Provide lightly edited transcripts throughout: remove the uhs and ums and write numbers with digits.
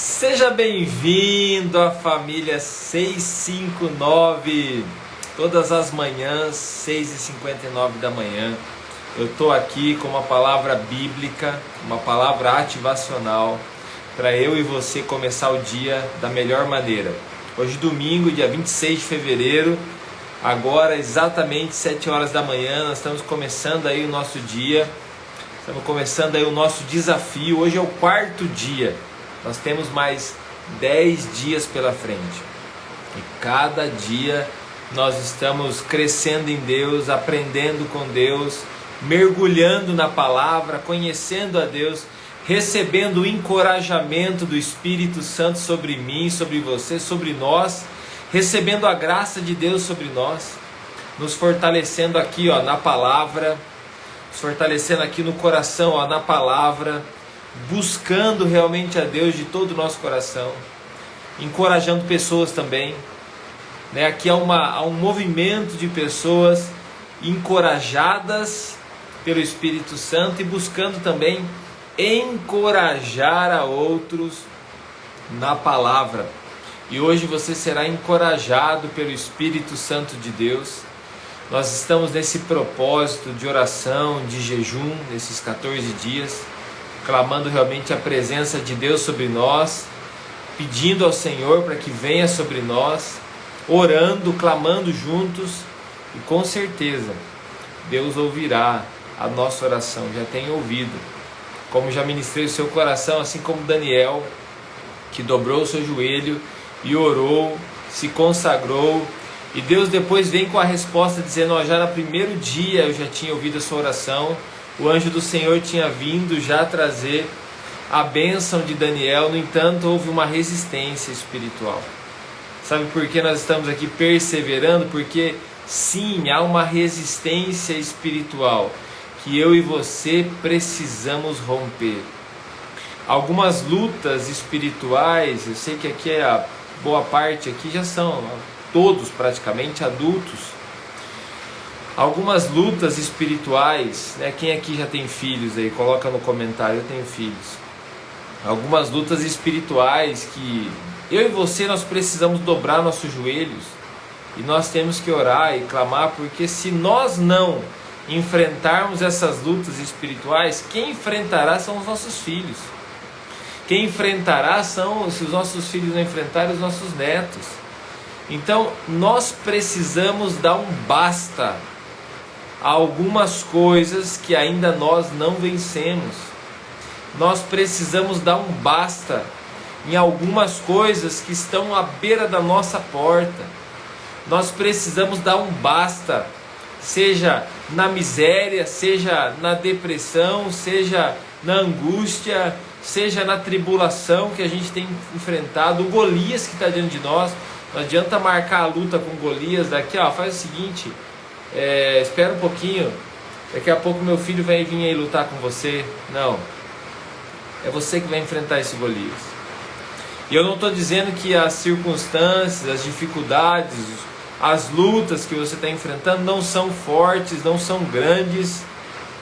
Seja bem-vindo à família 659, todas as manhãs, 6h59 da manhã. Eu estou aqui com uma palavra bíblica, uma palavra ativacional, para eu e você começar o dia da melhor maneira. Hoje, domingo, dia 26 de fevereiro, agora exatamente 7 horas da manhã, nós estamos começando aí o nosso dia, estamos começando aí o nosso desafio. Hoje é o 4º dia. Nós temos mais 10 dias pela frente. E cada dia nós estamos crescendo em Deus, aprendendo com Deus, mergulhando na palavra, conhecendo a Deus, recebendo o encorajamento do Espírito Santo sobre mim, sobre você, sobre nós, recebendo a graça de Deus sobre nós, nos fortalecendo aqui na palavra, nos fortalecendo aqui no coração na palavra, buscando realmente a Deus de todo o nosso coração, encorajando pessoas também, Aqui há um movimento de pessoas encorajadas pelo Espírito Santo e buscando também encorajar a outros na palavra. E hoje você será encorajado pelo Espírito Santo de Deus. Nós estamos nesse propósito de oração, de jejum, nesses 14 dias, clamando realmente a presença de Deus sobre nós, pedindo ao Senhor para que venha sobre nós, orando, clamando juntos, e com certeza Deus ouvirá a nossa oração, já tem ouvido, como já ministrei o seu coração, assim como Daniel, que dobrou o seu joelho e orou, se consagrou, e Deus depois vem com a resposta dizendo, já no primeiro dia eu já tinha ouvido a sua oração, o anjo do Senhor tinha vindo já trazer a bênção de Daniel, no entanto houve uma resistência espiritual. Sabe por que nós estamos aqui perseverando? Porque sim, há uma resistência espiritual que eu e você precisamos romper. Algumas lutas espirituais, eu sei que aqui a boa parte aqui já são todos praticamente adultos. Algumas lutas espirituais, quem aqui já tem filhos aí? Coloca no comentário, eu tenho filhos. Algumas lutas espirituais que eu e você nós precisamos dobrar nossos joelhos e nós temos que orar e clamar, porque se nós não enfrentarmos essas lutas espirituais, quem enfrentará são os nossos filhos. Quem enfrentará são, se os nossos filhos não enfrentarem, os nossos netos. Então nós precisamos dar um basta a algumas coisas que ainda nós não vencemos. Nós precisamos dar um basta em algumas coisas que estão à beira da nossa porta. Nós precisamos dar um basta, seja na miséria, seja na depressão, seja na angústia, seja na tribulação que a gente tem enfrentado, o Golias que está diante de nós. Não adianta marcar a luta com Golias daqui, faz o seguinte, espera um pouquinho, daqui a pouco meu filho vai vir aí lutar com você. Não, é você que vai enfrentar esse Golias. E eu não estou dizendo que as circunstâncias, as dificuldades, as lutas que você está enfrentando não são fortes, não são grandes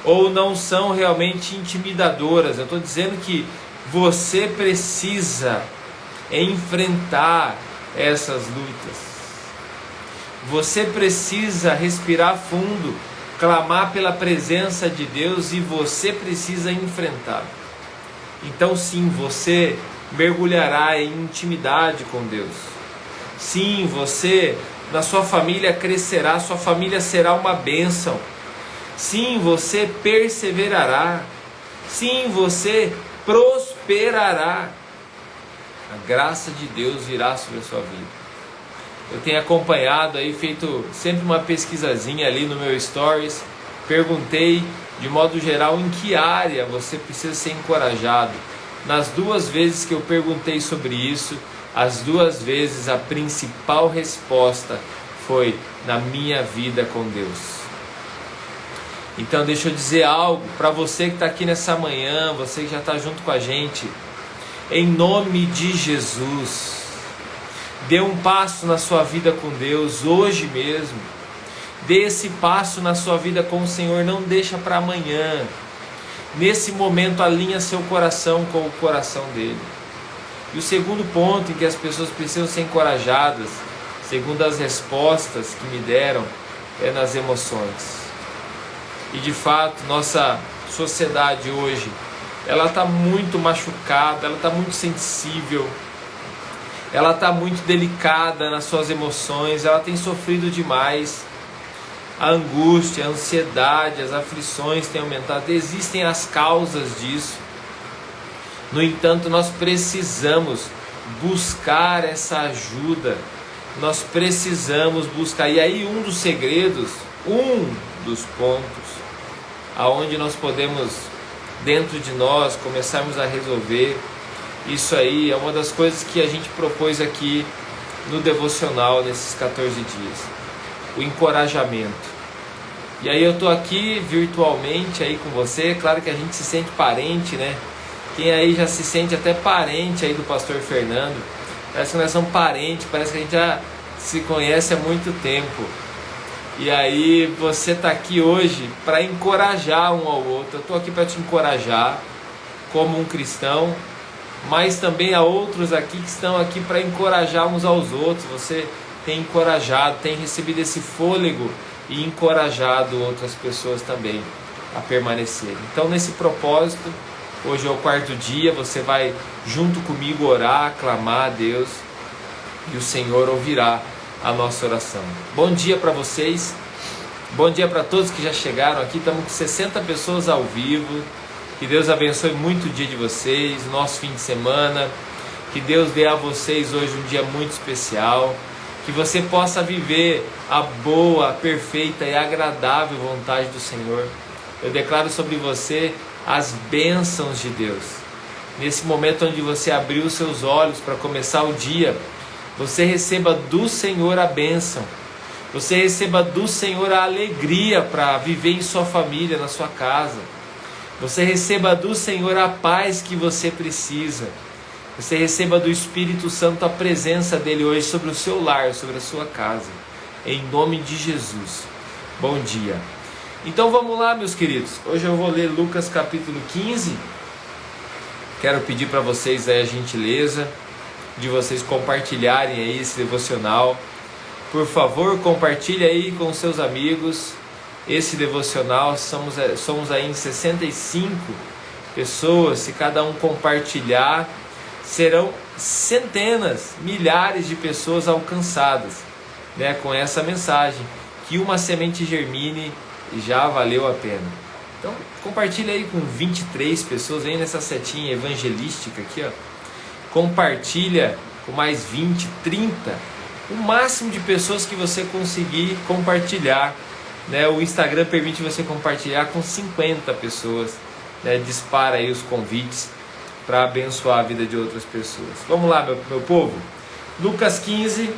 ou não são realmente intimidadoras. Eu estou dizendo que você precisa enfrentar essas lutas. Você precisa respirar fundo, clamar pela presença de Deus e você precisa enfrentar. Então sim, você mergulhará em intimidade com Deus. Sim, você, na sua família crescerá, sua família será uma bênção. Sim, você perseverará. Sim, você prosperará. A graça de Deus virá sobre a sua vida. Eu tenho acompanhado aí, feito sempre uma pesquisazinha ali no meu stories. Perguntei de modo geral em que área você precisa ser encorajado. Nas 2 vezes que eu perguntei sobre isso, as 2 vezes a principal resposta foi na minha vida com Deus. Então deixa eu dizer algo para você que está aqui nessa manhã, você que já está junto com a gente. Em nome de Jesus, dê um passo na sua vida com Deus hoje mesmo. Dê esse passo na sua vida com o Senhor, não deixa para amanhã. Nesse momento alinha seu coração com o coração dele. E o segundo ponto em que as pessoas precisam ser encorajadas, segundo as respostas que me deram, é nas emoções. E de fato, nossa sociedade hoje, ela está muito machucada, ela está muito sensível, ela está muito delicada nas suas emoções, ela tem sofrido demais. A angústia, a ansiedade, as aflições têm aumentado, existem as causas disso. No entanto, nós precisamos buscar essa ajuda, nós precisamos buscar. E aí um dos segredos, um dos pontos, aonde nós podemos, dentro de nós, começarmos a resolver, isso aí é uma das coisas que a gente propôs aqui no devocional nesses 14 dias, o encorajamento. E aí eu estou aqui virtualmente aí com você, claro que a gente se sente parente, né? Quem aí já se sente até parente aí do pastor Fernando, parece que nós somos parentes, parece que a gente já se conhece há muito tempo. E aí você está aqui hoje para encorajar um ao outro. Eu estou aqui para te encorajar como um cristão, mas também há outros aqui que estão aqui para encorajar uns aos outros. Você tem encorajado, tem recebido esse fôlego e encorajado outras pessoas também a permanecer. Então, nesse propósito, hoje é o 4º dia, você vai junto comigo orar, clamar a Deus, e o Senhor ouvirá a nossa oração. Bom dia para vocês, bom dia para todos que já chegaram aqui. Estamos com 60 pessoas ao vivo. Que Deus abençoe muito o dia de vocês, nosso fim de semana. Que Deus dê a vocês hoje um dia muito especial. Que você possa viver a boa, perfeita e agradável vontade do Senhor. Eu declaro sobre você as bênçãos de Deus. Nesse momento onde você abriu os seus olhos para começar o dia, você receba do Senhor a bênção. Você receba do Senhor a alegria para viver em sua família, na sua casa. Você receba do Senhor a paz que você precisa. Você receba do Espírito Santo a presença dele hoje sobre o seu lar, sobre a sua casa. Em nome de Jesus. Bom dia. Então vamos lá, meus queridos. Hoje eu vou ler Lucas capítulo 15. Quero pedir para vocês aí a gentileza de vocês compartilharem aí esse devocional. Por favor, compartilhe aí com seus amigos esse devocional. Somos aí em 65 pessoas. Se cada um compartilhar, serão centenas, milhares de pessoas alcançadas, né, com essa mensagem. Que uma semente germine já valeu a pena. Então compartilha aí com 23 pessoas, vem nessa setinha evangelística aqui, ó. Compartilha com mais 20, 30, o máximo de pessoas que você conseguir compartilhar, né? O Instagram permite você compartilhar com 50 pessoas, né? Dispara aí os convites para abençoar a vida de outras pessoas. Vamos lá, meu povo. Lucas 15,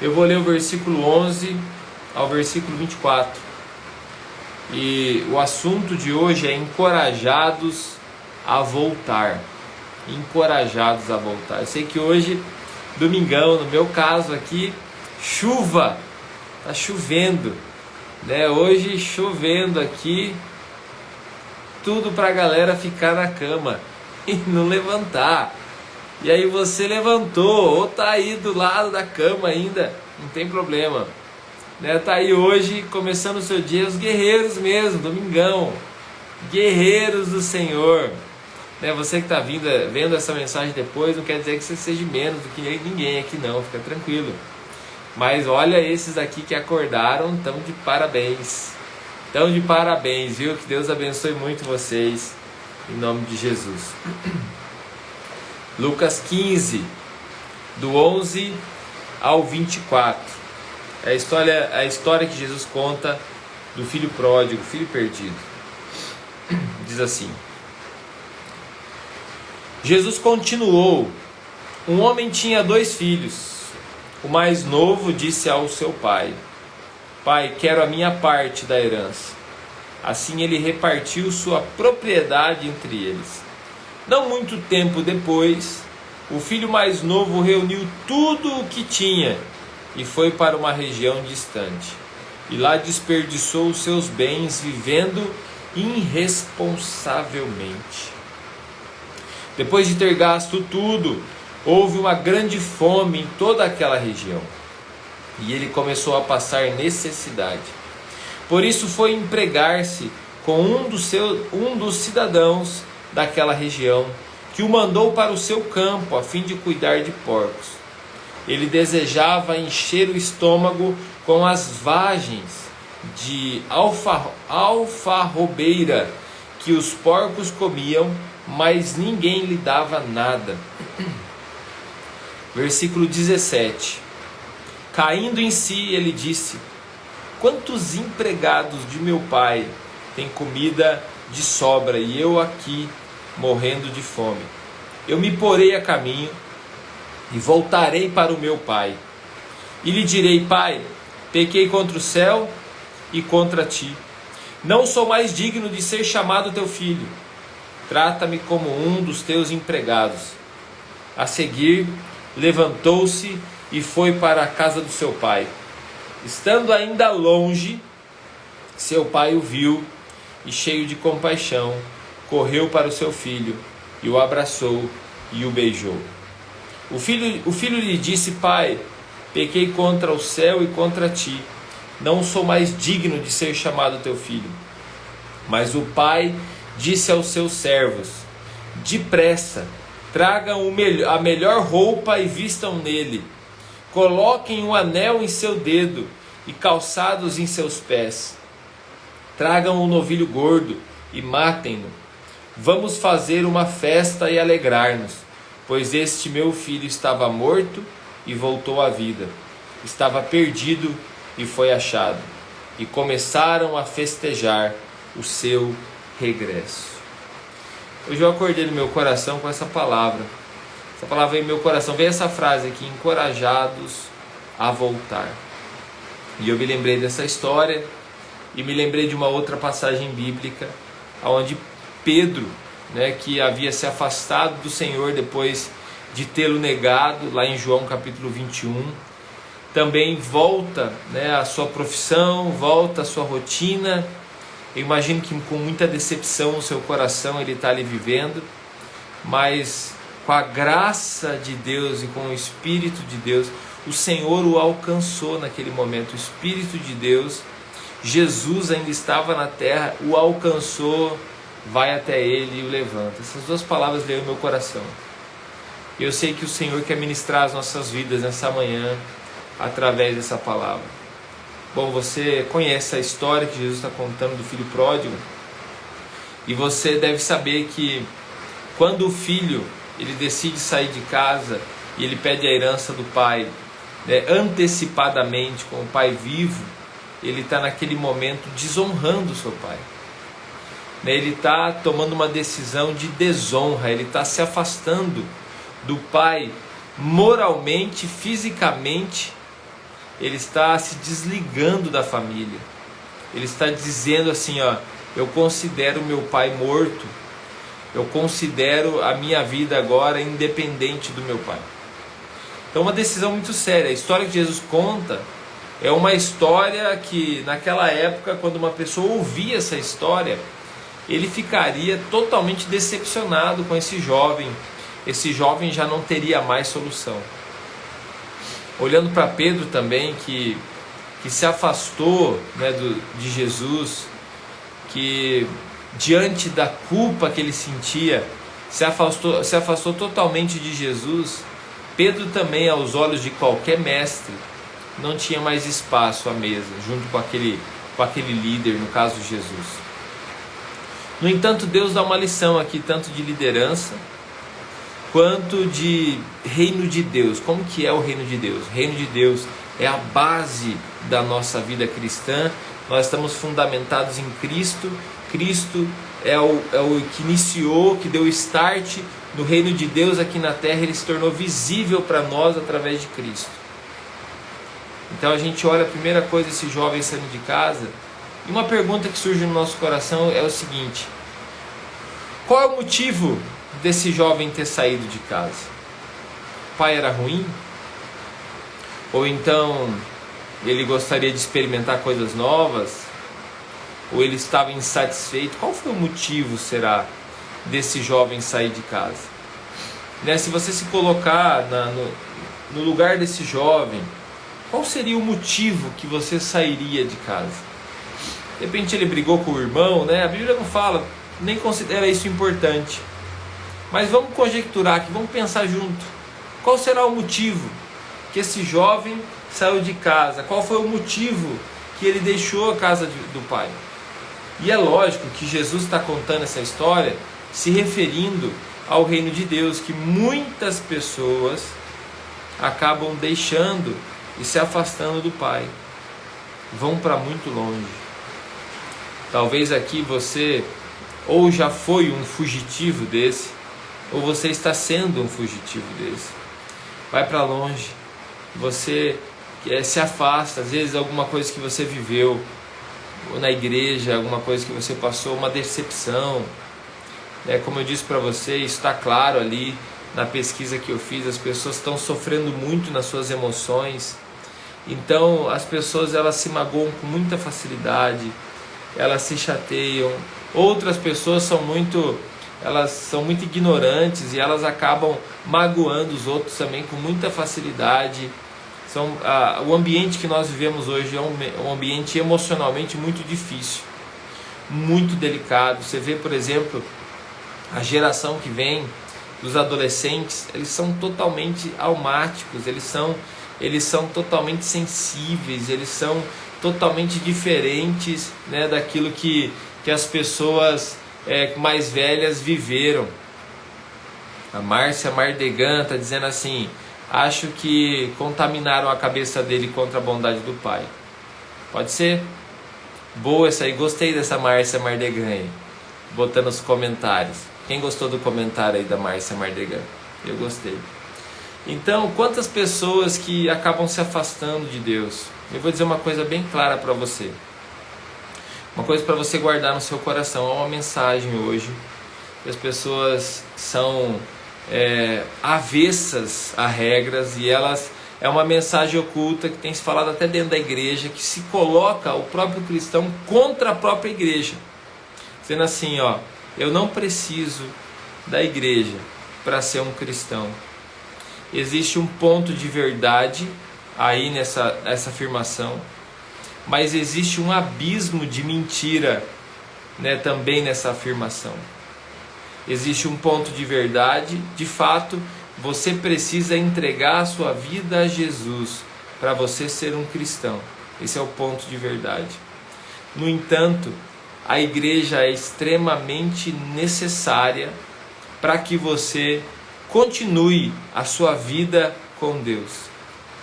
eu vou ler o versículo 11 ao versículo 24. E o assunto de hoje é encorajados a voltar. Encorajados a voltar. Eu sei que hoje, domingão, no meu caso aqui, chuva, tá chovendo, né? Hoje chovendo aqui, tudo pra galera ficar na cama e não levantar. E aí você levantou, ou tá aí do lado da cama ainda, não tem problema, né? Tá aí hoje, começando o seu dia, os guerreiros mesmo, domingão, guerreiros do Senhor, né? Você que tá vendo essa mensagem depois, não quer dizer que você seja menos do que ninguém aqui não, fica tranquilo. Mas olha, esses aqui que acordaram, estão de parabéns. Estão de parabéns, viu? Que Deus abençoe muito vocês, em nome de Jesus. Lucas 15, do 11 ao 24. É a história que Jesus conta do filho pródigo, filho perdido. Diz assim: Jesus continuou: um homem tinha 2 filhos. O mais novo disse ao seu pai: Pai, quero a minha parte da herança. Assim ele repartiu sua propriedade entre eles. Não muito tempo depois, o filho mais novo reuniu tudo o que tinha e foi para uma região distante. E lá desperdiçou os seus bens vivendo irresponsavelmente. Depois de ter gasto tudo, houve uma grande fome em toda aquela região, e ele começou a passar necessidade. Por isso foi empregar-se com um dos cidadãos daquela região, que o mandou para o seu campo a fim de cuidar de porcos. Ele desejava encher o estômago com as vagens de alfarrobeira que os porcos comiam, mas ninguém lhe dava nada. Versículo 17. Caindo em si, ele disse: quantos empregados de meu pai têm comida de sobra e eu aqui morrendo de fome? Eu me porei a caminho e voltarei para o meu pai. E lhe direi: pai, pequei contra o céu e contra ti. Não sou mais digno de ser chamado teu filho. Trata-me como um dos teus empregados. A seguir, levantou-se e foi para a casa do seu pai. Estando ainda longe, seu pai o viu e, cheio de compaixão, correu para o seu filho e o abraçou e o beijou. O filho lhe disse: pai, pequei contra o céu e contra ti. Não sou mais digno de ser chamado teu filho. Mas o pai disse aos seus servos: depressa, tragam a melhor roupa e vistam nele. Coloquem um anel em seu dedo e calçados em seus pés. Tragam um novilho gordo e matem-no. Vamos fazer uma festa e alegrar-nos, pois este meu filho estava morto e voltou à vida. Estava perdido e foi achado. E começaram a festejar o seu regresso. Hoje eu acordei no meu coração com essa palavra. Essa palavra veio no meu coração. Veio essa frase aqui: encorajados a voltar. E eu me lembrei dessa história e me lembrei de uma outra passagem bíblica, onde Pedro, que havia se afastado do Senhor depois de tê-lo negado, lá em João capítulo 21, também volta à sua profissão, volta à sua rotina. Eu imagino que com muita decepção no seu coração ele está ali vivendo, mas com a graça de Deus e com o Espírito de Deus, o Senhor o alcançou naquele momento. O Espírito de Deus, Jesus ainda estava na terra, o alcançou, vai até ele e o levanta. Essas duas palavras veio no meu coração. Eu sei que o Senhor quer ministrar as nossas vidas nessa manhã através dessa palavra. Bom, você conhece a história que Jesus está contando do filho pródigo, e você deve saber que quando o filho ele decide sair de casa e ele pede a herança do pai, antecipadamente, com o pai vivo, ele está naquele momento desonrando o seu pai. Ele está tomando uma decisão de desonra, ele está se afastando do pai moralmente, fisicamente. Ele está se desligando da família. Ele está dizendo assim: eu considero meu pai morto. Eu considero a minha vida agora independente do meu pai. Então, uma decisão muito séria. A história que Jesus conta é uma história que, naquela época, quando uma pessoa ouvia essa história, ele ficaria totalmente decepcionado com esse jovem. Esse jovem já não teria mais solução. Olhando para Pedro também, que se afastou de Jesus, que diante da culpa que ele sentia, se afastou totalmente de Jesus. Pedro também, aos olhos de qualquer mestre, não tinha mais espaço à mesa, junto com aquele líder, no caso Jesus. No entanto, Deus dá uma lição aqui, tanto de liderança, quanto de reino de Deus. Como que é o reino de Deus? O reino de Deus é a base da nossa vida cristã. Nós estamos fundamentados em Cristo. Cristo é o que iniciou, que deu o start no reino de Deus aqui na terra. Ele se tornou visível para nós através de Cristo. Então a gente olha a primeira coisa, esse jovem saindo de casa, e uma pergunta que surge no nosso coração é o seguinte: qual é o motivo desse jovem ter saído de casa? O pai era ruim? Ou então ele gostaria de experimentar coisas novas? Ou ele estava insatisfeito? Qual foi o motivo, será, desse jovem sair de casa? né? Se você se colocar no lugar desse jovem, qual seria o motivo que você sairia de casa? De repente ele brigou com o irmão, né? A Bíblia não fala, nem considera isso importante. Mas vamos conjecturar aqui, vamos pensar junto. Qual será o motivo que esse jovem saiu de casa? Qual foi o motivo que ele deixou a casa do pai? E é lógico que Jesus está contando essa história se referindo ao reino de Deus, que muitas pessoas acabam deixando e se afastando do pai, vão para muito longe. Talvez aqui você ou já foi um fugitivo desse, ou você está sendo um fugitivo desse. Vai para longe, você se afasta, às vezes alguma coisa que você viveu ou na igreja, alguma coisa que você passou, uma decepção, né? Como eu disse para você, isso está claro ali na pesquisa que eu fiz, as pessoas estão sofrendo muito nas suas emoções. Então as pessoas, elas se magoam com muita facilidade, elas se chateiam. Outras pessoas são muito ignorantes e elas acabam magoando os outros também com muita facilidade. O ambiente que nós vivemos hoje é um ambiente emocionalmente muito difícil, muito delicado. Você vê, por exemplo, a geração que vem dos adolescentes, eles são totalmente almáticos, eles são totalmente sensíveis, eles são totalmente diferentes, né, daquilo que as pessoas mais velhas viveram. A Márcia Mardegan está dizendo assim: acho que contaminaram a cabeça dele contra a bondade do pai. Pode ser? Boa essa aí, gostei dessa Márcia Mardegan aí, botando nos comentários. Quem gostou do comentário aí da Márcia Mardegan? Eu gostei. Então, quantas pessoas que acabam se afastando de Deus? Eu vou dizer uma coisa bem clara para você. Uma coisa para você guardar no seu coração. Há uma mensagem hoje que as pessoas são avessas a regras, e elas é uma mensagem oculta que tem se falado até dentro da igreja, que se coloca o próprio cristão contra a própria igreja, dizendo assim, ó, eu não preciso da igreja para ser um cristão. Existe um ponto de verdade aí nessa afirmação, mas existe um abismo de mentira, né, também nessa afirmação. Existe um ponto de verdade, de fato, você precisa entregar a sua vida a Jesus para você ser um cristão. Esse é o ponto de verdade. No entanto, a igreja é extremamente necessária para que você continue a sua vida com Deus.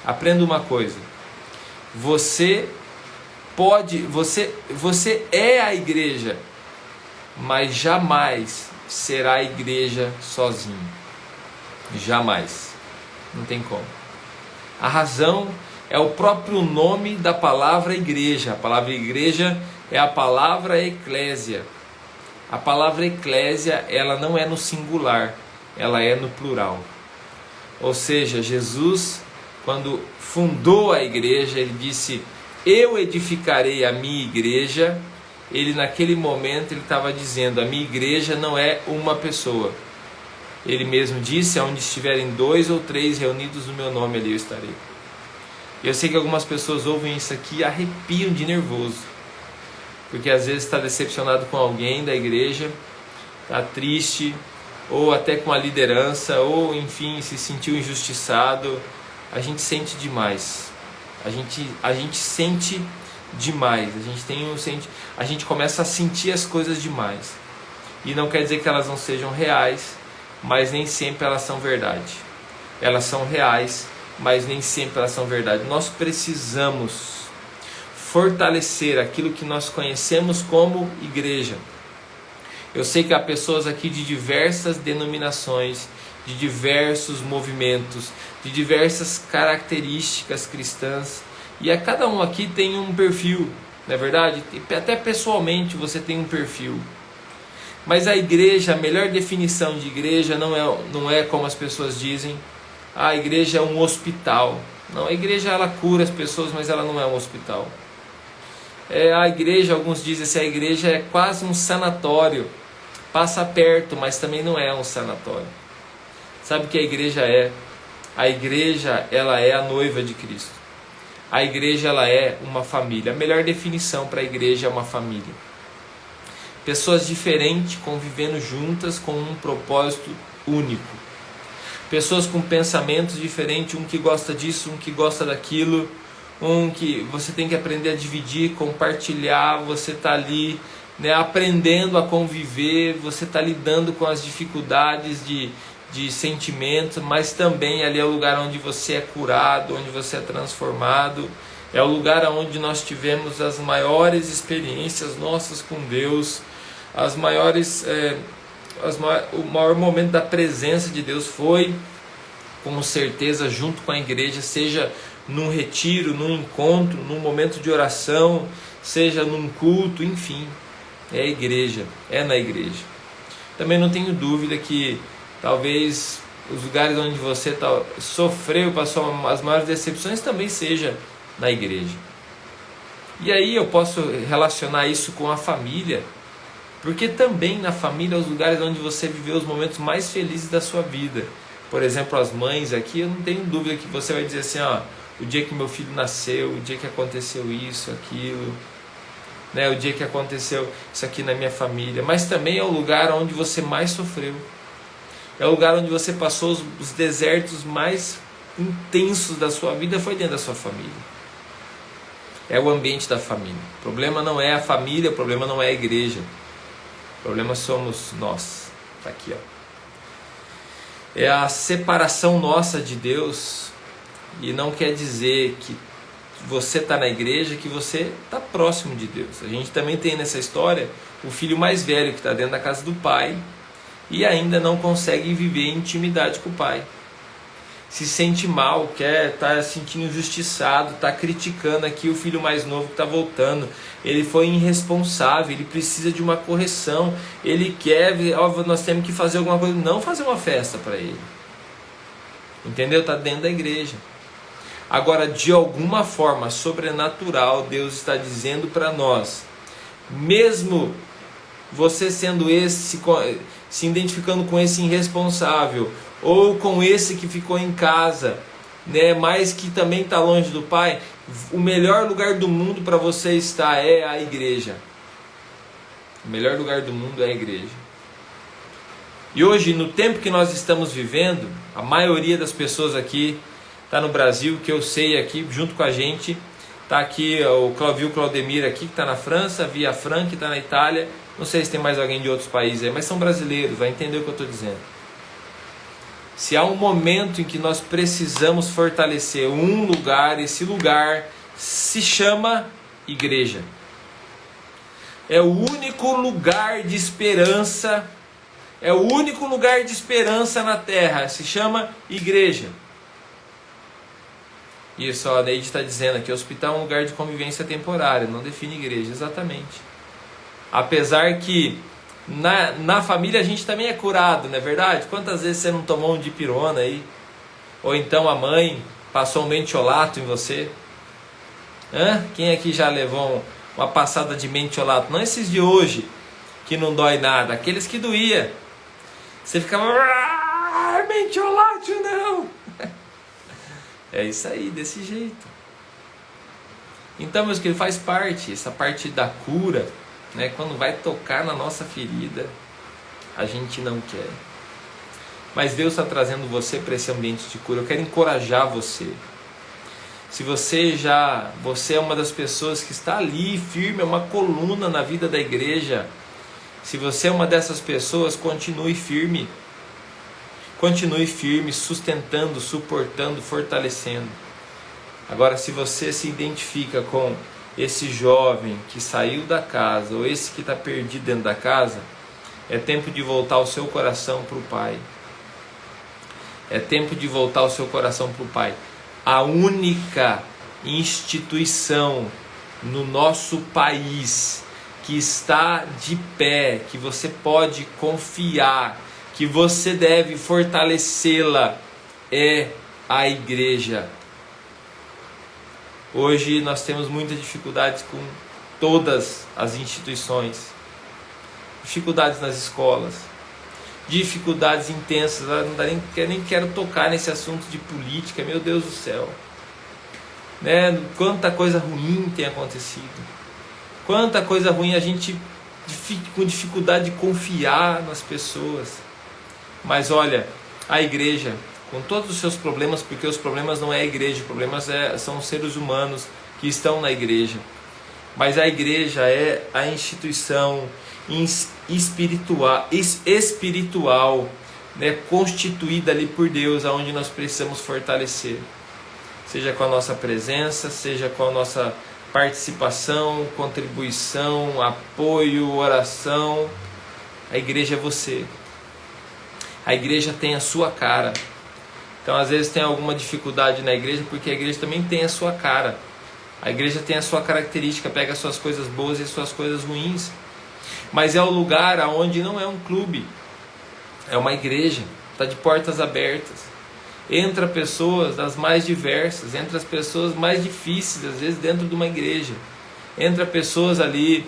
Aprenda uma coisa: você é a igreja, mas jamais será a igreja sozinho. Jamais. Não tem como. A razão é o próprio nome da palavra igreja. A palavra igreja é a palavra eclésia. A palavra eclésia, ela não é no singular, ela é no plural. Ou seja, Jesus, quando fundou a igreja, ele disse: eu edificarei a minha igreja. Ele, naquele momento, ele estava dizendo: a minha igreja não é uma pessoa. Ele mesmo disse: onde estiverem 2 ou 3 reunidos no meu nome, ali eu estarei. Eu sei que algumas pessoas ouvem isso aqui e arrepiam de nervoso, porque às vezes está decepcionado com alguém da igreja, está triste, ou até com a liderança, ou enfim, se sentiu injustiçado. A gente sente demais. A gente sente demais. A gente começa a sentir as coisas demais. E não quer dizer que elas não sejam reais, mas nem sempre elas são verdade. Elas são reais, mas nem sempre elas são verdade. Nós precisamos fortalecer aquilo que nós conhecemos como igreja. Eu sei que há pessoas aqui de diversas denominações, de diversos movimentos, de diversas características cristãs, e a cada um aqui tem um perfil, não é verdade? Até pessoalmente você tem um perfil. Mas a igreja, a melhor definição de igreja não é como as pessoas dizem: a igreja é um hospital. Não, a igreja, ela cura as pessoas, mas ela não é um hospital. A igreja, alguns dizem assim, a igreja é quase um sanatório. Passa perto, mas também não é um sanatório. Sabe o que a igreja é? A igreja, ela é a noiva de Cristo. A igreja, ela é uma família. A melhor definição para a igreja é uma família. Pessoas diferentes convivendo juntas com um propósito único. Pessoas com pensamentos diferentes, um que gosta disso, um que gosta daquilo, um que você tem que aprender a dividir, compartilhar, você está ali, né, aprendendo a conviver, você está lidando com as dificuldades de sentimentos, mas também ali é o lugar onde você é curado, onde você é transformado, é o lugar onde nós tivemos as maiores experiências nossas com Deus, o maior momento da presença de Deus foi, com certeza, junto com a igreja, seja num retiro, num encontro, num momento de oração, seja num culto, enfim, é a igreja, é na igreja. Também não tenho dúvida que talvez os lugares onde você sofreu, passou as maiores decepções, também seja na igreja. E aí eu posso relacionar isso com a família, porque também na família é os lugares onde você viveu os momentos mais felizes da sua vida. Por exemplo, as mães aqui, eu não tenho dúvida que você vai dizer assim, ó, o dia que meu filho nasceu, o dia que aconteceu isso, aquilo, né, o dia que aconteceu isso aqui na minha família. Mas também é o lugar onde você mais sofreu. É o lugar onde você passou os desertos mais intensos da sua vida, foi dentro da sua família. É o ambiente da família. O problema não é a família, o problema não é a igreja. O problema somos nós. Está aqui, ó. É a separação nossa de Deus. E não quer dizer que você está na igreja, que você está próximo de Deus. A gente também tem nessa história o filho mais velho que está dentro da casa do pai e ainda não consegue viver em intimidade com o pai. Se sente mal, está sentindo injustiçado, está criticando aqui o filho mais novo que está voltando. Ele foi irresponsável, ele precisa de uma correção, ele quer, nós temos que fazer alguma coisa, não fazer uma festa para ele. Entendeu? Está dentro da igreja. Agora, de alguma forma sobrenatural, Deus está dizendo para nós, mesmo você sendo se identificando com esse irresponsável, ou com esse que ficou em casa, né, mas que também está longe do Pai, o melhor lugar do mundo para você estar é a igreja. O melhor lugar do mundo é a igreja. E hoje, no tempo que nós estamos vivendo, a maioria das pessoas aqui está no Brasil, que eu sei aqui, junto com a gente, está aqui o Claudemir aqui, que está na França, Via Frank, que está na Itália, não sei se tem mais alguém de outros países aí, mas são brasileiros, vai entender o que eu estou dizendo. Se há um momento em que nós precisamos fortalecer um lugar, esse lugar se chama igreja. É o único lugar de esperança, é o único lugar de esperança na terra, se chama igreja. Isso, a Neide está dizendo aqui, hospital é um lugar de convivência temporária, não define igreja, exatamente. Apesar que na família a gente também é curado, não é verdade? Quantas vezes você não tomou um dipirona aí? Ou então a mãe passou um mentiolato em você? Quem aqui já levou uma passada de mentiolato? Não esses de hoje, que não dói nada, aqueles que doía. Você ficava, mentiolato não! É isso aí, desse jeito. Então, meus queridos, faz parte, essa parte da cura, né? Quando vai tocar na nossa ferida, a gente não quer. Mas Deus está trazendo você para esse ambiente de cura. Eu quero encorajar você. Se você é uma das pessoas que está ali firme, é uma coluna na vida da igreja. Se você é uma dessas pessoas, continue firme. Continue firme, sustentando, suportando, fortalecendo. Agora, se você se identifica com esse jovem que saiu da casa, ou esse que está perdido dentro da casa, é tempo de voltar o seu coração para o Pai. É tempo de voltar o seu coração para o Pai. A única instituição no nosso país que está de pé, que você pode confiar, que você deve fortalecê-la, é a igreja. Hoje nós temos muitas dificuldades com todas as instituições, dificuldades nas escolas, dificuldades intensas. Não dá nem quero tocar nesse assunto de política, meu Deus do céu. Né? Quanta coisa ruim tem acontecido. Quanta coisa ruim, a gente com dificuldade de confiar nas pessoas. Mas olha, a igreja, com todos os seus problemas, porque os problemas não é a igreja, os problemas são os seres humanos que estão na igreja. Mas a igreja é a instituição espiritual, né, constituída ali por Deus, aonde nós precisamos fortalecer. Seja com a nossa presença, seja com a nossa participação, contribuição, apoio, oração. A igreja é você. A igreja tem a sua cara. Então às vezes tem alguma dificuldade na igreja, porque a igreja também tem a sua cara. A igreja tem a sua característica, pega as suas coisas boas e as suas coisas ruins. Mas é o lugar onde não é um clube, é uma igreja, está de portas abertas. Entra pessoas das mais diversas, entra as pessoas mais difíceis, às vezes dentro de uma igreja. Entra pessoas ali,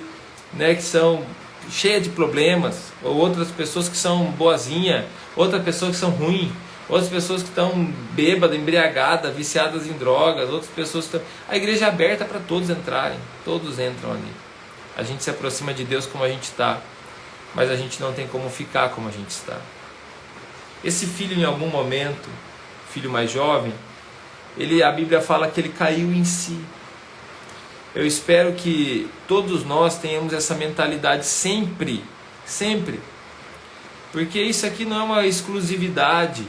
né, que são cheias de problemas, ou outras pessoas que são boazinha, outras pessoas que são ruins, outras pessoas que estão bêbadas, embriagadas, viciadas em drogas, outras pessoas que estão... A igreja é aberta para todos entrarem, todos entram ali. A gente se aproxima de Deus como a gente está, mas a gente não tem como ficar como a gente está. Esse filho, em algum momento, filho mais jovem, a Bíblia fala que ele caiu em si. Eu espero que todos nós tenhamos essa mentalidade sempre, sempre, porque isso aqui não é uma exclusividade,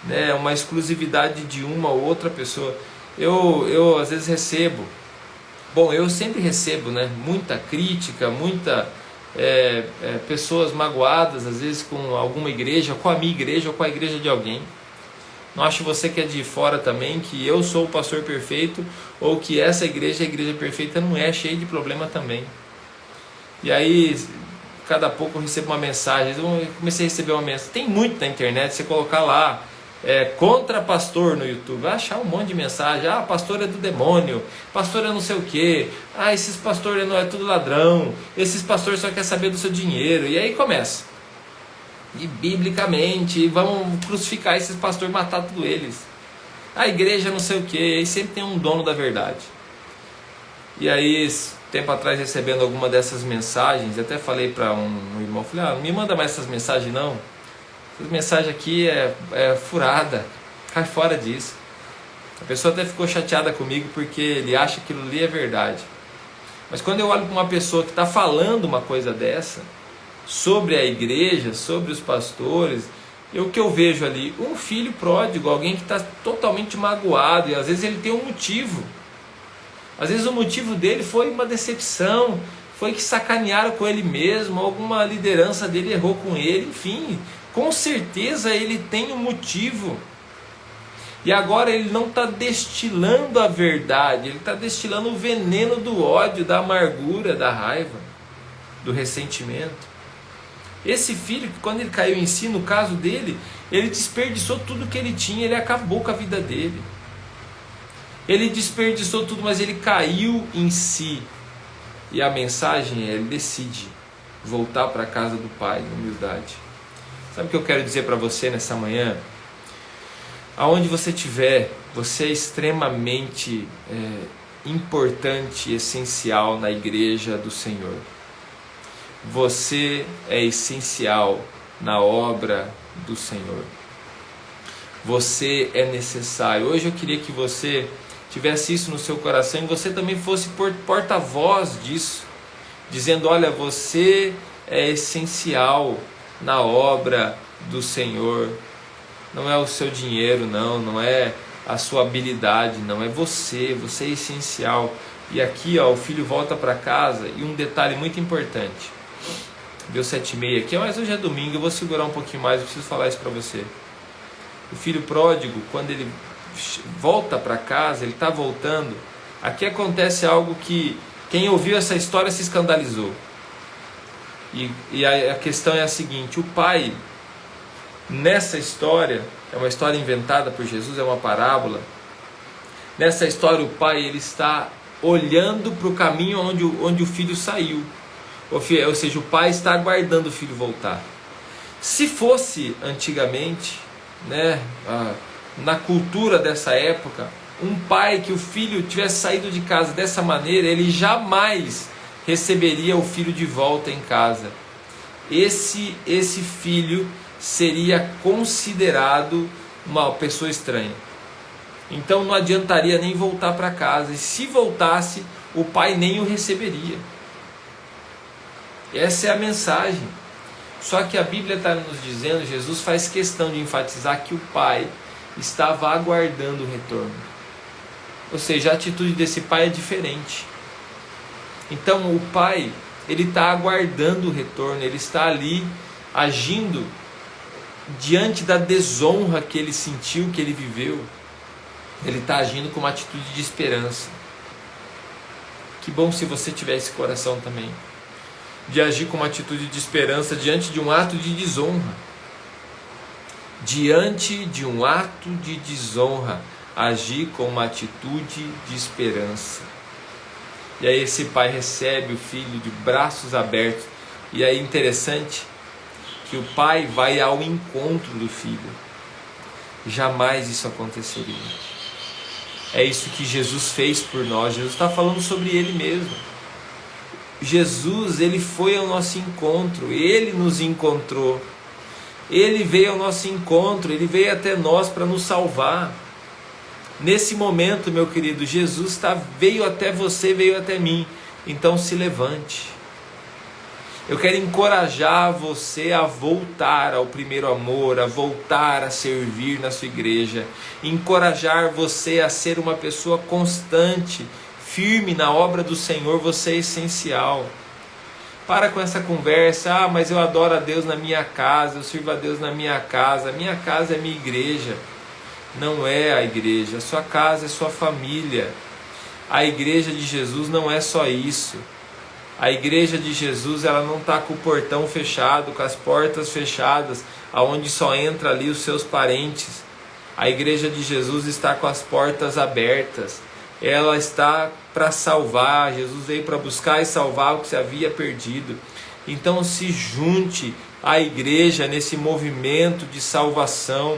né? Uma exclusividade de uma ou outra pessoa. Eu às vezes recebo, eu sempre recebo, né, muita crítica, pessoas magoadas, às vezes com alguma igreja, com a minha igreja ou com a igreja de alguém. Não acho você que é de fora também, que eu sou o pastor perfeito, ou que essa igreja é a igreja perfeita, não é, cheia de problema também. E aí, cada pouco eu recebo uma mensagem, eu comecei a receber uma mensagem, tem muito na internet, você colocar lá, contra pastor no YouTube, vai achar um monte de mensagem, pastor é do demônio, pastor é não sei o que, esses pastores não é tudo ladrão, esses pastores só querem saber do seu dinheiro, e aí começa. E biblicamente, vamos crucificar esses pastores, matar todos eles. A igreja não sei o que, e sempre tem um dono da verdade. E aí, tempo atrás, recebendo alguma dessas mensagens, até falei para um irmão, falei, não me manda mais essas mensagens não. Essas mensagens aqui é furada, cai fora disso. A pessoa até ficou chateada comigo porque ele acha que aquilo ali é verdade. Mas quando eu olho para uma pessoa que está falando uma coisa dessa, sobre a igreja, sobre os pastores, o que eu vejo ali? Um filho pródigo, alguém que está totalmente magoado, e às vezes ele tem um motivo. Às vezes o motivo dele foi uma decepção, foi que sacanearam com ele mesmo, alguma liderança dele errou com ele, enfim, com certeza ele tem um motivo. E agora ele não está destilando a verdade, ele está destilando o veneno do ódio, da amargura, da raiva, do ressentimento. Esse filho, quando ele caiu em si, no caso dele, ele desperdiçou tudo que ele tinha, ele acabou com a vida dele. Ele desperdiçou tudo, mas ele caiu em si. E a mensagem é, ele decide voltar para a casa do Pai, em humildade. Sabe o que eu quero dizer para você nessa manhã? Aonde você estiver, você é extremamente importante e essencial na igreja do Senhor. Você é essencial na obra do Senhor. Você é necessário. Hoje eu queria que você tivesse isso no seu coração e você também fosse porta-voz disso, dizendo, olha, você é essencial na obra do Senhor. Não é o seu dinheiro, não é a sua habilidade, não, é você é essencial. E aqui o filho volta para casa, e um detalhe muito importante, deu 7h30 aqui, mas hoje é domingo, eu vou segurar um pouquinho mais, eu preciso falar isso para você. O filho pródigo, quando ele volta para casa, ele está voltando, aqui acontece algo que quem ouviu essa história se escandalizou. E a questão é a seguinte, o pai, nessa história, é uma história inventada por Jesus, é uma parábola. Nessa história o pai ele está olhando para o caminho onde o filho saiu. Ou seja, o pai está aguardando o filho voltar. Se fosse antigamente, né, na cultura dessa época, um pai que o filho tivesse saído de casa dessa maneira, ele jamais receberia o filho de volta em casa. Esse filho seria considerado uma pessoa estranha. Então não adiantaria nem voltar para casa, e se voltasse, o pai nem o receberia. Essa é a mensagem. Só que a Bíblia está nos dizendo, Jesus faz questão de enfatizar que o pai estava aguardando o retorno. Ou seja, a atitude desse pai é diferente. Então o pai, ele está aguardando o retorno, ele está ali agindo diante da desonra que ele sentiu, que ele viveu. Ele está agindo com uma atitude de esperança. Que bom se você tiver esse coração também, de agir com uma atitude de esperança diante de um ato de desonra. Diante de um ato de desonra, agir com uma atitude de esperança. E aí esse pai recebe o filho de braços abertos. E aí interessante que o pai vai ao encontro do filho. Jamais isso aconteceria. É isso que Jesus fez por nós. Jesus está falando sobre Ele mesmo. Jesus, Ele foi ao nosso encontro. Ele nos encontrou. Ele veio ao nosso encontro. Ele veio até nós para nos salvar. Nesse momento, meu querido, Jesus veio até você, veio até mim. Então se levante. Eu quero encorajar você a voltar ao primeiro amor, a voltar a servir na sua igreja. Encorajar você a ser uma pessoa constante, firme na obra do Senhor. Você é essencial. Para com essa conversa, mas eu adoro a Deus na minha casa, eu sirvo a Deus na minha casa é minha igreja. Não é a igreja, a sua casa é sua família. A igreja de Jesus não é só isso. A igreja de Jesus, ela não está com o portão fechado, com as portas fechadas, aonde só entra ali os seus parentes. A igreja de Jesus está com as portas abertas. Ela está para salvar. Jesus veio para buscar e salvar o que se havia perdido. Então se junte à igreja nesse movimento de salvação.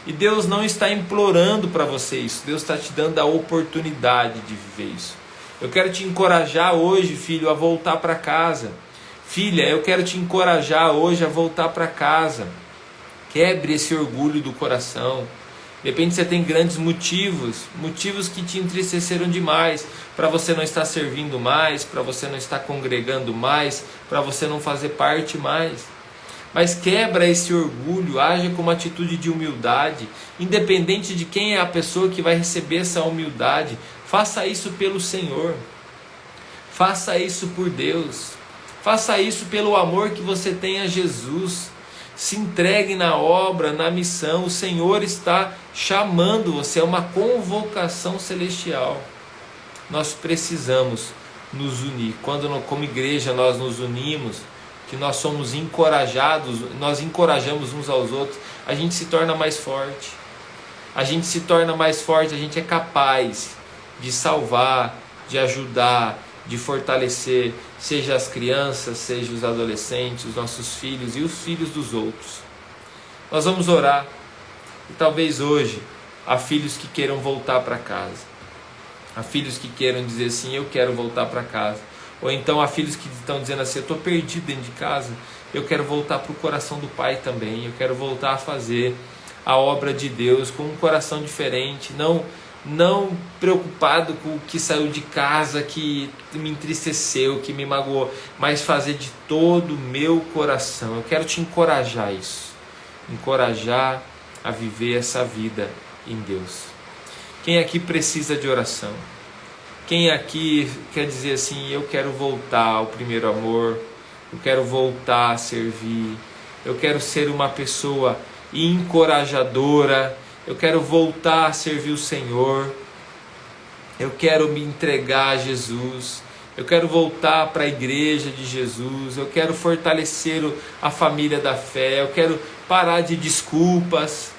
E Deus não está implorando para você isso. Deus está te dando a oportunidade de viver isso. Eu quero te encorajar hoje, filho, a voltar para casa. Filha, eu quero te encorajar hoje a voltar para casa. Quebre esse orgulho do coração. De repente você tem grandes motivos que te entristeceram demais, para você não estar servindo mais, para você não estar congregando mais, para você não fazer parte mais. Mas quebra esse orgulho, age com uma atitude de humildade, independente de quem é a pessoa que vai receber essa humildade. Faça isso pelo Senhor, faça isso por Deus, faça isso pelo amor que você tem a Jesus. Se entregue na obra, na missão. O Senhor está chamando você, é uma convocação celestial. Nós precisamos nos unir. Quando como igreja nós nos unimos, que nós somos encorajados, nós encorajamos uns aos outros, a gente se torna mais forte. A gente se torna mais forte, a gente é capaz de salvar, de ajudar, de fortalecer, seja as crianças, seja os adolescentes, os nossos filhos e os filhos dos outros. Nós vamos orar, e talvez hoje há filhos que queiram voltar para casa, há filhos que queiram dizer assim, eu quero voltar para casa, ou então há filhos que estão dizendo assim, eu estou perdido dentro de casa, eu quero voltar para o coração do Pai também, eu quero voltar a fazer a obra de Deus com um coração diferente, não preocupado com o que saiu de casa, que me entristeceu, que me magoou, mas fazer de todo o meu coração. Eu quero te encorajar a isso, encorajar a viver essa vida em Deus. Quem aqui precisa de oração? Quem aqui quer dizer assim, eu quero voltar ao primeiro amor, eu quero voltar a servir, eu quero ser uma pessoa encorajadora, eu quero voltar a servir o Senhor, eu quero me entregar a Jesus, eu quero voltar para a igreja de Jesus, eu quero fortalecer a família da fé, eu quero parar de desculpas,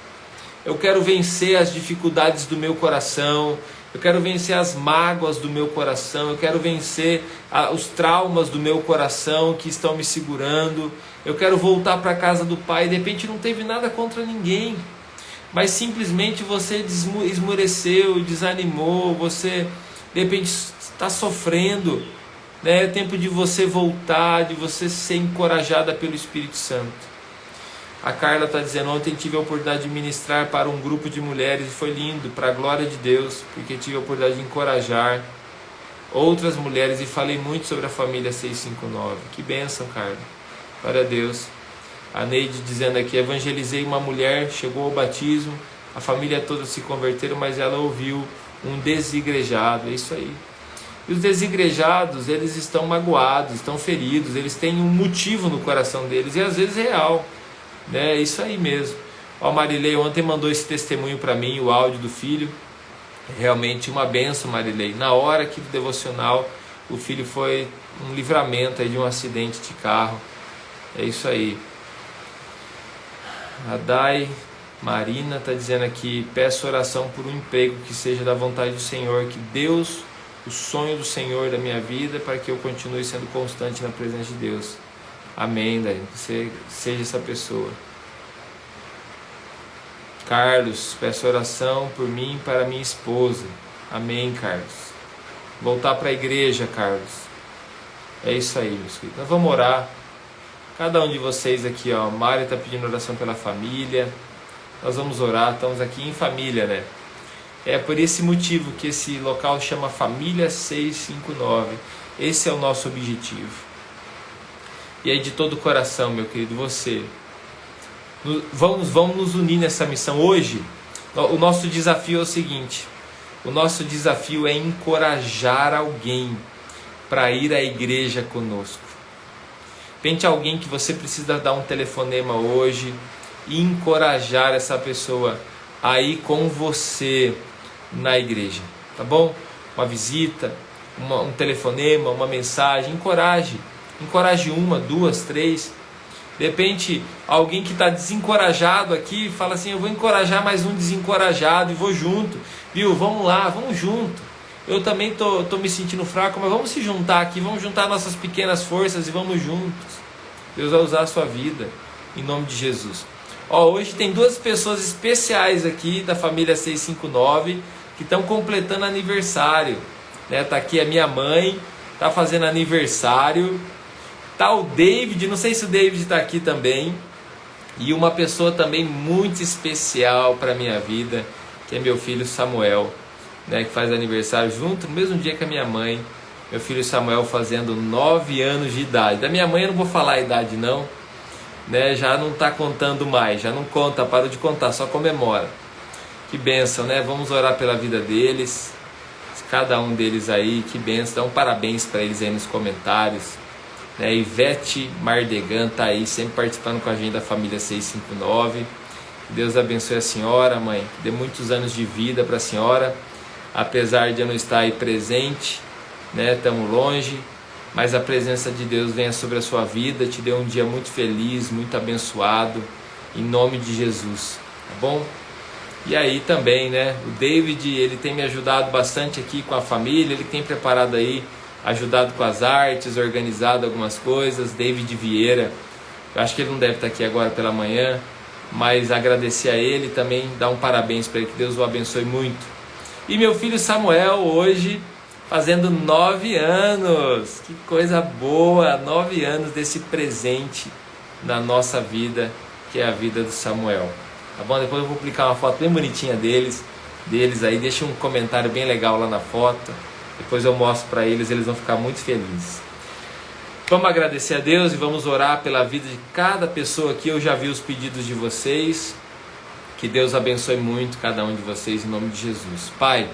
eu quero vencer as dificuldades do meu coração, Eu quero vencer as mágoas do meu coração. Eu quero vencer os traumas do meu coração que estão me segurando. Eu quero voltar para a casa do Pai. De repente não teve nada contra ninguém, mas simplesmente você esmoreceu, desanimou, você de repente está sofrendo, né? É tempo de você voltar, de você ser encorajada pelo Espírito Santo. A Carla está dizendo: ontem tive a oportunidade de ministrar para um grupo de mulheres e foi lindo, para a glória de Deus, porque tive a oportunidade de encorajar outras mulheres e falei muito sobre a família 659. Que bênção, Carla. Glória a Deus. A Neide dizendo aqui: evangelizei uma mulher, chegou ao batismo, a família toda se converteram, mas ela ouviu um desigrejado. É isso aí. E os desigrejados, eles estão magoados, estão feridos, eles têm um motivo no coração deles, e às vezes real, né? É isso aí mesmo. Ó, Marilei ontem mandou esse testemunho para mim, o áudio do filho. Realmente uma benção, Marilei. Na hora aqui do devocional, o filho foi um livramento aí de um acidente de carro. É isso aí. A Dai Marina está dizendo aqui: peço oração por um emprego que seja da vontade do Senhor, que Deus, o sonho do Senhor da minha vida, para que eu continue sendo constante na presença de Deus. Amém, Dai, que você seja essa pessoa. Carlos: peço oração por mim e para minha esposa. Amém, Carlos. Voltar para a igreja, Carlos. É isso aí, meus queridos. Nós vamos orar. Cada um de vocês aqui, ó, Mário está pedindo oração pela família. Nós vamos orar, estamos aqui em família, né? É por esse motivo que esse local chama Família 659. Esse é o nosso objetivo. E aí, de todo o coração, meu querido, você, vamos nos unir nessa missão. Hoje, o nosso desafio é o seguinte: o nosso desafio é encorajar alguém para ir à igreja conosco. Pente alguém que você precisa dar um telefonema hoje e encorajar essa pessoa a ir com você na igreja, tá bom? Uma visita, um telefonema, uma mensagem. Encoraje uma, duas, três. De repente, alguém que está desencorajado aqui fala assim: eu vou encorajar mais um desencorajado e vou junto, viu? Vamos lá, vamos junto. Eu também tô me sentindo fraco, mas vamos se juntar aqui, vamos juntar nossas pequenas forças e vamos juntos. Deus vai usar a sua vida, em nome de Jesus. Ó, hoje tem duas pessoas especiais aqui da família 659 que estão completando aniversário, né? Tá aqui a minha mãe, tá fazendo aniversário. Tá o David, não sei se o David tá aqui também. E uma pessoa também muito especial para minha vida, que é meu filho Samuel, né, que faz aniversário junto no mesmo dia que a minha mãe. Meu filho Samuel fazendo 9 anos de idade. Da minha mãe eu não vou falar a idade não, né, já não está contando mais, já não conta, parou de contar, só comemora. Que bênção, né? Vamos orar pela vida deles, cada um deles aí, que bênção. Dá um parabéns para eles aí nos comentários, né? Ivete Mardegan está aí sempre participando com a gente da família 659. Deus abençoe a senhora, mãe, dê muitos anos de vida para a senhora, apesar de eu não estar aí presente, né? Estamos longe, mas a presença de Deus venha sobre a sua vida, te dê um dia muito feliz, muito abençoado, em nome de Jesus, tá bom? E aí também, né, o David, ele tem me ajudado bastante aqui com a família, ele tem preparado aí, ajudado com as artes, organizado algumas coisas. David Vieira, eu acho que ele não deve estar aqui agora pela manhã, mas agradecer a ele também, dar um parabéns para ele, que Deus o abençoe muito. E meu filho Samuel hoje fazendo 9 anos, que coisa boa, 9 anos desse presente na nossa vida, que é a vida do Samuel, tá bom? Depois eu vou publicar uma foto bem bonitinha deles aí, deixa um comentário bem legal lá na foto, depois eu mostro para eles, eles vão ficar muito felizes. Vamos agradecer a Deus e vamos orar pela vida de cada pessoa aqui. Eu já vi os pedidos de vocês, que Deus abençoe muito cada um de vocês em nome de Jesus. Pai,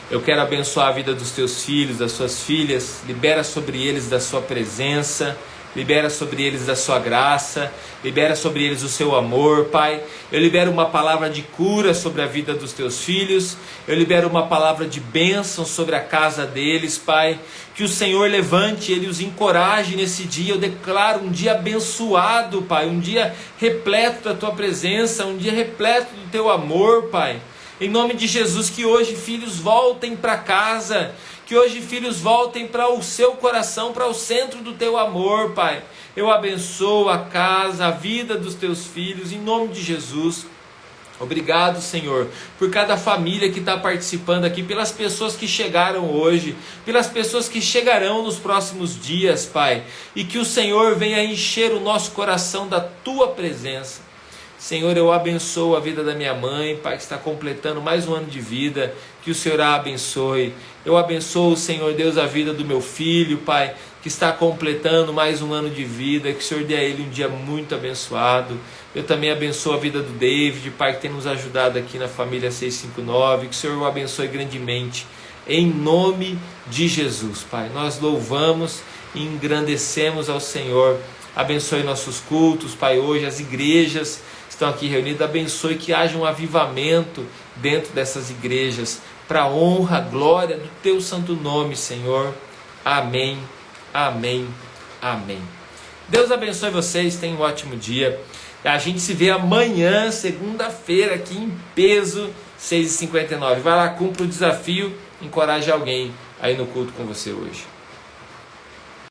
eu quero abençoar a vida dos teus filhos, das suas filhas, libera sobre eles da sua presença, libera sobre eles da sua graça, libera sobre eles o seu amor, Pai. Eu libero uma palavra de cura sobre a vida dos teus filhos, eu libero uma palavra de bênção sobre a casa deles, Pai. Que o Senhor levante, Ele os encoraje nesse dia. Eu declaro um dia abençoado, Pai, um dia repleto da tua presença, um dia repleto do teu amor, Pai. Em nome de Jesus, que hoje filhos voltem para casa, que hoje filhos voltem para o seu coração, para o centro do teu amor, Pai. Eu abençoo a casa, a vida dos teus filhos, em nome de Jesus. Obrigado, Senhor, por cada família que está participando aqui, pelas pessoas que chegaram hoje, pelas pessoas que chegarão nos próximos dias, Pai, e que o Senhor venha encher o nosso coração da Tua presença. Senhor, eu abençoo a vida da minha mãe, Pai, que está completando mais um ano de vida, que o Senhor a abençoe. Eu abençoo, Senhor Deus, a vida do meu filho, Pai, que está completando mais um ano de vida, que o Senhor dê a ele um dia muito abençoado. Eu também abençoo a vida do David, Pai, que tem nos ajudado aqui na família 659, que o Senhor o abençoe grandemente, em nome de Jesus, Pai. Nós louvamos e engrandecemos ao Senhor. Abençoe nossos cultos, Pai, hoje as igrejas estão aqui reunidas, abençoe que haja um avivamento dentro dessas igrejas, para a honra, glória do Teu santo nome, Senhor. Amém, amém, amém. Deus abençoe vocês, tenham um ótimo dia. A gente se vê amanhã, segunda-feira, aqui em peso, 6h59. Vai lá, cumpra o desafio, encoraje alguém aí no culto com você hoje.